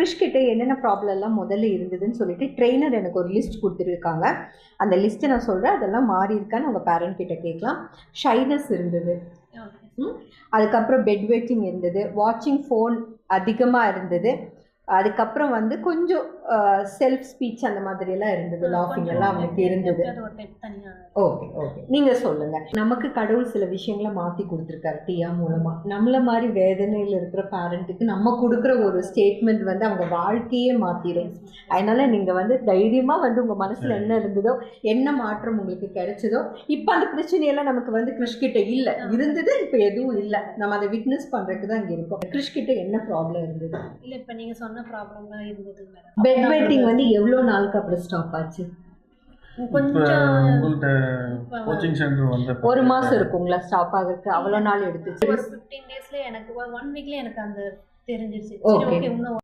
கிறிஷ் கிட்ட என்னென்ன ப்ராப்ளம் எல்லாம் முதல்ல இருந்ததுன்னு சொல்லிட்டு ட்ரெயினர் எனக்கு ஒரு லிஸ்ட் கொடுத்துருக்காங்க. அந்த லிஸ்ட்டை நான் சொல்கிறேன், அதெல்லாம் மாறி இருக்கான்னு உங்கள் பேரண்ட் கிட்ட கேட்கலாம். ஷைனஸ் இருந்தது, அதுக்கப்புறம் பெட் வெயிட்டிங் இருந்தது, வாட்சிங் ஃபோன் அதிகமாக இருந்தது, அதுக்கப்புறம் வந்து கொஞ்சம் செல்ஃப் ஸ்பீச் அந்த மாதிரியெல்லாம் இருந்தது, லாஃபிங் எல்லாம் அவனுக்கு இருந்தது. ஓகே ஓகே, நீங்கள் சொல்லுங்கள். நமக்கு கடவுள் சில விஷயங்களை மாற்றி கொடுத்துருக்காரு டியா மூலமாக. நம்மள மாதிரி வேதனையில் இருக்கிற பேரண்ட்டுக்கு நம்ம கொடுக்குற ஒரு ஸ்டேட்மெண்ட் வந்து அவங்க வாழ்க்கையே மாற்றிடும். அதனால் நீங்கள் வந்து தைரியமாக வந்து உங்கள் மனசில் என்ன இருந்ததோ, என்ன மாற்றம் உங்களுக்கு கிடைச்சதோ, இப்போ அந்த பிரச்சனையெல்லாம் நமக்கு வந்து கிறிஷ்கிட்ட இல்லை, இருந்தது இப்போ எதுவும் இல்லை, நம்ம அதை விட்னஸ் பண்ணுறதுக்கு தான் இங்கே இருக்கோம். கிறிஷ்கிட்ட என்ன ப்ராப்ளம் இருந்தது? இல்லை, இப்போ நீங்கள் சொன்ன ப்ராப்ளம்லாம் இருந்தது. பெட் வெயிட்டிங் வந்து எவ்வளோ நாளுக்கு அப்புறம் ஸ்டாப் ஆச்சு? கொஞ்சம் கோச்சிங் சென்டர் வந்து 1 மாதம் இருக்குங்களா ஸ்டாப் ஆகுறதுக்கு? அவ்வளோ நாள் எடுத்துச்சு? ஒரு 15 டேஸ்ல எனக்கு 1 வீக்ல எனக்கு அந்த தெரிஞ்சிருச்சு. ஓகே. இன்னும்